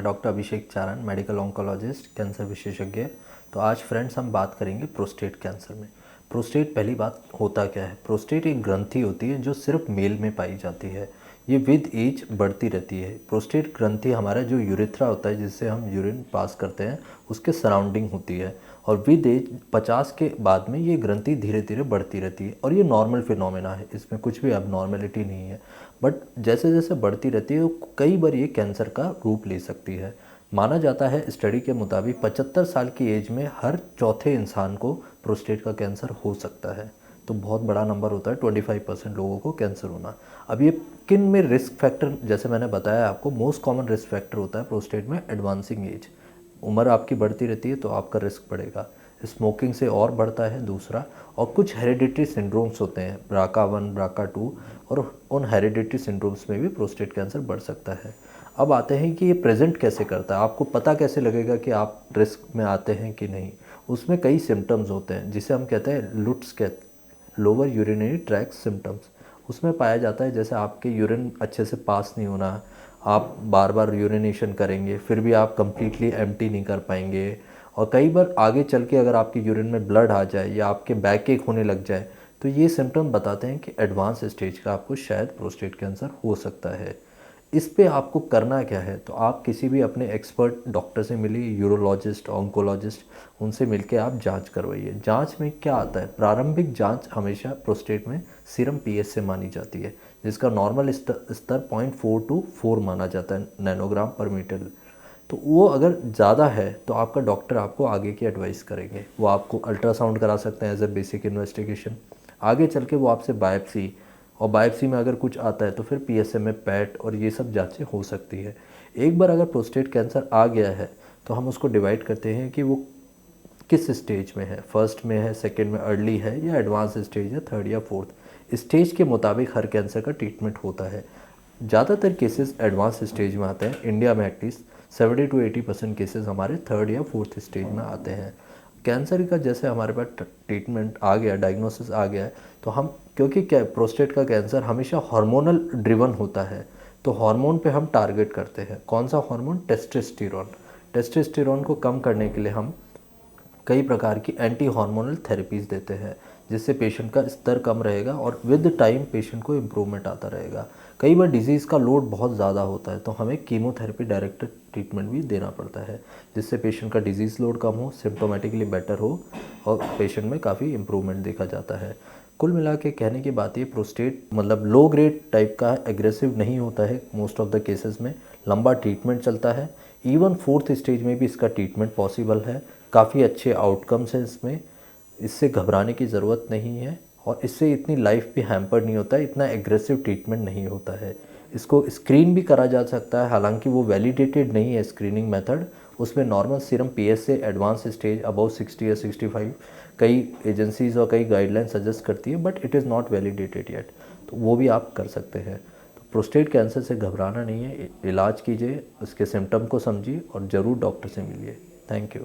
Doctor अभिषेक चारण, medical oncologist, cancer विशेषज्ञ। तो आज फ्रेंड्स हम बात करेंगे प्रोस्टेट कैंसर में। प्रोस्टेट, पहली बात होता क्या है? प्रोस्टेट एक ग्रंथि होती है जो सिर्फ मेल में पाई जाती है। ये विद एज बढ़ती रहती है। प्रोस्टेट ग्रंथि हमारा जो यूरेथ्रा होता है जिससे हम यूरिन पास करते हैं उसके सराउंडिंग होती है, और विद एज 50 के बाद में ये ग्रंथि धीरे धीरे बढ़ती रहती है। और ये नॉर्मल फिनोमेना है, इसमें कुछ भी अबनॉर्मेलिटी नहीं है। बट जैसे जैसे बढ़ती रहती है तो कई बार ये कैंसर का रूप ले सकती है। माना जाता है स्टडी के मुताबिक 75 साल की एज में हर चौथे इंसान को प्रोस्टेट का कैंसर हो सकता है। तो बहुत बड़ा नंबर होता है 25% लोगों को कैंसर होना। अब ये किन में रिस्क फैक्टर, जैसे मैंने बताया आपको, मोस्ट कॉमन रिस्क फैक्टर होता है प्रोस्टेट में एडवांसिंग एज। उम्र आपकी बढ़ती रहती है तो आपका रिस्क बढ़ेगा। स्मोकिंग से और बढ़ता है दूसरा। और कुछ हेरिडिटरी सिंड्रोम्स होते हैं, BRCA1, BRCA2, और उन हेरिडिटरी सिंड्रोम्स में भी प्रोस्टेट कैंसर बढ़ सकता है। अब आते हैं कि ये प्रेजेंट कैसे करता है, आपको पता कैसे लगेगा कि आप रिस्क में आते हैं कि नहीं। उसमें कई सिम्टम्स होते हैं जिसे हम कहते हैं लुट्स के लोअर यूरिनरी ट्रैक्ट सिम्टम्स। उसमें पाया जाता है जैसे आपके यूरिन अच्छे से पास नहीं होना, आप बार बार यूरिनेशन करेंगे फिर भी आप कंप्लीटली एम्प्टी नहीं कर पाएंगे, और कई बार आगे चल के अगर आपकी यूरिन में ब्लड आ जाए या आपके बैक एक होने लग जाए तो ये सिम्टम बताते हैं कि एडवांस स्टेज का आपको शायद प्रोस्टेट कैंसर हो सकता है। इस पे आपको करना क्या है, तो आप किसी भी अपने एक्सपर्ट डॉक्टर से मिलिए, यूरोलॉजिस्ट, ऑन्कोलॉजिस्ट, उनसे मिलके आप जांच करवाइए। जांच में क्या आता है, प्रारंभिक जांच हमेशा प्रोस्टेट में सीरम पीएच से मानी जाती है, जिसका नॉर्मल स्तर 0.4 to 4 माना जाता है नैनोग्राम पर मीटर। तो वो अगर ज़्यादा है तो आपका डॉक्टर आपको आगे की एडवाइस करेंगे। वो आपको अल्ट्रासाउंड करा सकते हैं एज ए बेसिक इन्वेस्टिगेशन। आगे चल के वो आपसे बायोप्सी, और बायोप्सी में अगर कुछ आता है तो फिर PSMA, पैट और ये सब जांचें हो सकती है। एक बार अगर प्रोस्टेट कैंसर आ गया है तो हम उसको डिवाइड करते हैं कि वो किस स्टेज में है, फर्स्ट में है, सेकंड में, अर्ली है, या एडवांस स्टेज है, थर्ड या फोर्थ। स्टेज के मुताबिक हर कैंसर का ट्रीटमेंट होता है। ज़्यादातर केसेस एडवांस स्टेज में आते हैं। इंडिया में एटलीस्ट 70 to 80% केसेस हमारे थर्ड या फोर्थ स्टेज में आते हैं। कैंसर का जैसे हमारे पास ट्रीटमेंट आ गया, डायग्नोसिस आ गया है, तो हम, क्योंकि क्या प्रोस्टेट का कैंसर हमेशा हार्मोनल ड्रिवन होता है, तो हार्मोन पे हम टारगेट करते हैं। कौन सा हार्मोन? टेस्टोस्टेरोन। टेस्टोस्टेरोन को कम करने के लिए हम कई प्रकार की एंटी हार्मोनल थेरेपीज़ देते हैं, जिससे पेशेंट का स्तर कम रहेगा और विद टाइम पेशेंट को इम्प्रूवमेंट आता रहेगा। कई बार डिजीज़ का लोड बहुत ज़्यादा होता है तो हमें कीमोथेरेपी डायरेक्टेड ट्रीटमेंट भी देना पड़ता है, जिससे पेशेंट का डिजीज़ लोड कम हो, सिम्टोमेटिकली बेटर हो, और पेशेंट में काफ़ी इम्प्रूवमेंट देखा जाता है। कुल मिला के कहने की बात ये, प्रोस्टेट मतलब लो ग्रेड टाइप का एग्रेसिव नहीं होता है मोस्ट ऑफ द केसेस में। लंबा ट्रीटमेंट चलता है। इवन फोर्थ स्टेज में भी इसका ट्रीटमेंट पॉसिबल है। काफ़ी अच्छे आउटकम्स हैं इसमें। इससे घबराने की ज़रूरत नहीं है, और इससे इतनी लाइफ भी हैम्पर्ड नहीं होता है, इतना एग्रेसिव ट्रीटमेंट नहीं होता है। इसको स्क्रीन भी करा जा सकता है, हालांकि वो वैलिडेटेड नहीं है स्क्रीनिंग मेथड। उसमें नॉर्मल सीरम पीएच से एडवांस स्टेज अबव 60 या 65 कई एजेंसीज और कई गाइडलाइन सजेस्ट करती है, but it is not validated yet. तो वो भी आप कर सकते हैं। तो प्रोस्टेट कैंसर से घबराना नहीं है, इलाज कीजिए, उसके सिम्टम को समझिए और ज़रूर डॉक्टर से मिलिए। Thank you.